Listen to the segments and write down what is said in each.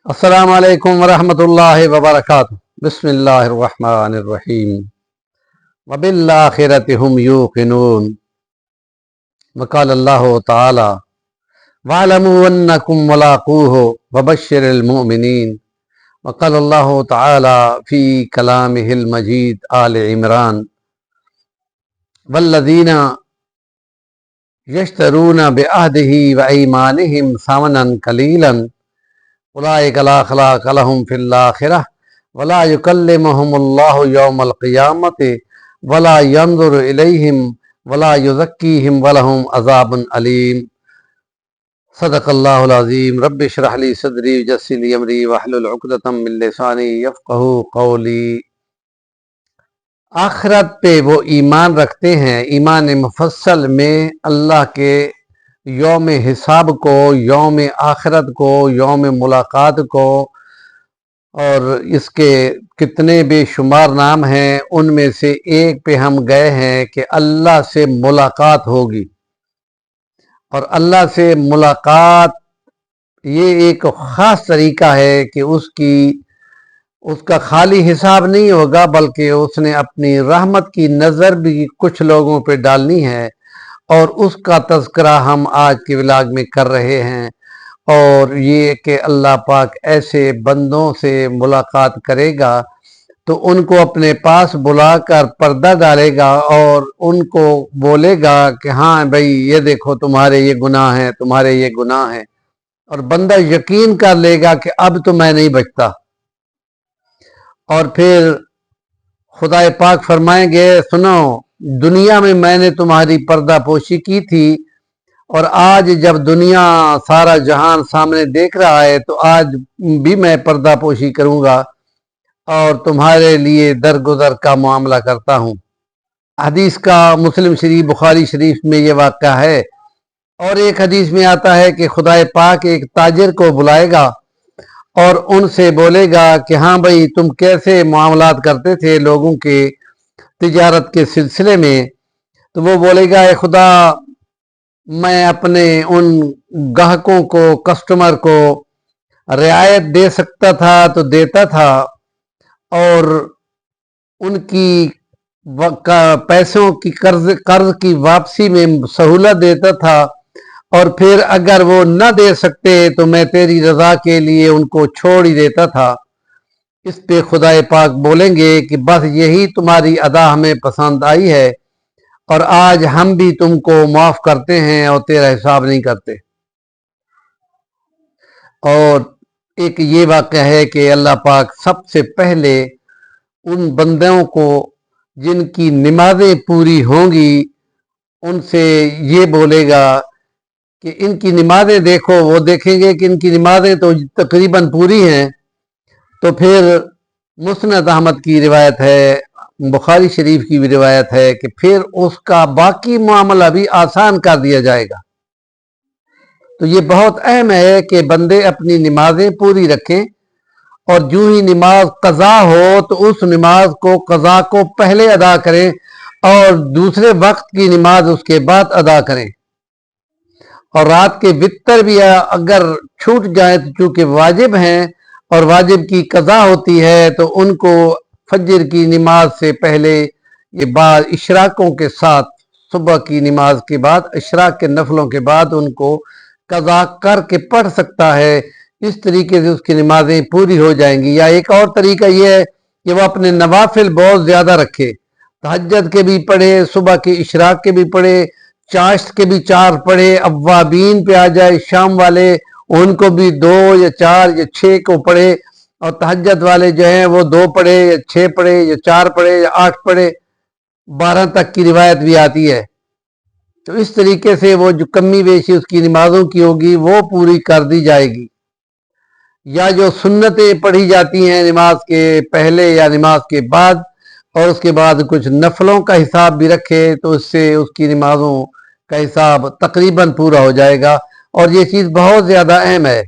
السلام علیکم ورحمۃ اللہ وبرکاتہ۔ بسم اللہ الرحمن الرحیم۔ وبالآخرۃ هم یوقنون۔ وقال اللہ تعالی واعلموا انکم ملاقوہ وبشر المؤمنین۔ وقال اللہ تعالی فی کلامہ المجید آل عمران والذین یشترون بعہدہ وایمانہم ثمنا قلیلا اولئک لا خلاق لهم فی الآخرہ ولا یکلمہم اللہ یوم القیامۃ ولا ینظر الیہم ولا یزکیہم ولہم عذاب علیم۔ صدق اللہ العظیم۔ رب اشرح لی صدری ویسر لی امری واحلل عقدۃ من لسانی یفقہوا قولی۔ آخرت پہ وہ ایمان رکھتے ہیں، ایمان مفصل میں اللہ کے یوم حساب کو، یوم آخرت کو، یوم ملاقات کو، اور اس کے کتنے بے شمار نام ہیں، ان میں سے ایک پہ ہم گئے ہیں کہ اللہ سے ملاقات ہوگی۔ اور اللہ سے ملاقات یہ ایک خاص طریقہ ہے کہ اس کا خالی حساب نہیں ہوگا، بلکہ اس نے اپنی رحمت کی نظر بھی کچھ لوگوں پہ ڈالنی ہے، اور اس کا تذکرہ ہم آج کے ولاگ میں کر رہے ہیں۔ اور یہ کہ اللہ پاک ایسے بندوں سے ملاقات کرے گا تو ان کو اپنے پاس بلا کر پردہ ڈالے گا اور ان کو بولے گا کہ ہاں بھائی یہ دیکھو تمہارے یہ گناہ ہیں، تمہارے یہ گناہ ہیں، اور بندہ یقین کر لے گا کہ اب تو میں نہیں بچتا۔ اور پھر خدا پاک فرمائیں گے سنو، دنیا میں نے تمہاری پردہ پوشی کی تھی، اور آج جب دنیا سارا جہان سامنے دیکھ رہا ہے تو آج بھی میں پردہ پوشی کروں گا اور تمہارے لیے درگزر کا معاملہ کرتا ہوں۔ حدیث کا مسلم شریف، بخاری شریف میں یہ واقعہ ہے۔ اور ایک حدیث میں آتا ہے کہ خدا پاک ایک تاجر کو بلائے گا اور ان سے بولے گا کہ ہاں بھائی تم کیسے معاملات کرتے تھے لوگوں کے تجارت کے سلسلے میں؟ تو وہ بولے گا اے خدا، میں اپنے ان گاہکوں کو، کسٹمر کو رعایت دے سکتا تھا تو دیتا تھا، اور ان کی پیسوں کی قرض کی واپسی میں سہولت دیتا تھا، اور پھر اگر وہ نہ دے سکتے تو میں تیری رضا کے لیے ان کو چھوڑ ہی دیتا تھا۔ اس پہ خدا پاک بولیں گے کہ بس یہی تمہاری ادا ہمیں پسند آئی ہے، اور آج ہم بھی تم کو معاف کرتے ہیں اور تیرا حساب نہیں کرتے۔ اور ایک یہ واقعہ ہے کہ اللہ پاک سب سے پہلے ان بندوں کو جن کی نمازیں پوری ہوں گی ان سے یہ بولے گا کہ ان کی نمازیں دیکھو۔ وہ دیکھیں گے کہ ان کی نمازیں تو تقریباً پوری ہیں، تو پھر مسند احمد کی روایت ہے، بخاری شریف کی بھی روایت ہے کہ پھر اس کا باقی معاملہ بھی آسان کر دیا جائے گا۔ تو یہ بہت اہم ہے کہ بندے اپنی نمازیں پوری رکھیں، اور جو ہی نماز قضا ہو تو اس نماز کو قضا کو پہلے ادا کریں اور دوسرے وقت کی نماز اس کے بعد ادا کریں۔ اور رات کے وتر بھی اگر چھوٹ جائیں تو چونکہ واجب ہیں اور واجب کی قضا ہوتی ہے تو ان کو فجر کی نماز سے پہلے یہ بعد اشراقوں کے ساتھ، صبح کی نماز کے بعد اشراق کے نفلوں کے بعد ان کو قضا کر کے پڑھ سکتا ہے۔ اس طریقے سے اس کی نمازیں پوری ہو جائیں گی۔ یا ایک اور طریقہ یہ ہے کہ وہ اپنے نوافل بہت زیادہ رکھے، تہجد کے بھی پڑھے، صبح کے اشراق کے بھی پڑھے، چاشت کے بھی 4 پڑھے، اوابین پہ آ جائے شام والے ان کو بھی 2 یا 4 یا 6 کو پڑھے، اور تہجد والے جو ہیں وہ 2 پڑھے یا 6 پڑھے یا 4 پڑھے یا 8 پڑھے، 12 تک کی روایت بھی آتی ہے۔ تو اس طریقے سے وہ جو کمی بیشی اس کی نمازوں کی ہوگی وہ پوری کر دی جائے گی۔ یا جو سنتیں پڑھی جاتی ہیں نماز کے پہلے یا نماز کے بعد، اور اس کے بعد کچھ نفلوں کا حساب بھی رکھے تو اس سے اس کی نمازوں کا حساب تقریباً پورا ہو جائے گا۔ اور یہ چیز بہت زیادہ اہم ہے۔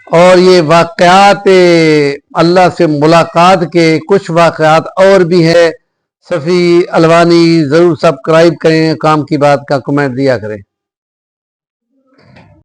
اور یہ واقعات اللہ سے ملاقات کے کچھ واقعات اور بھی ہیں۔ صفی الوانی ضرور سبسکرائب کریں، کام کی بات کا کمنٹ دیا کریں۔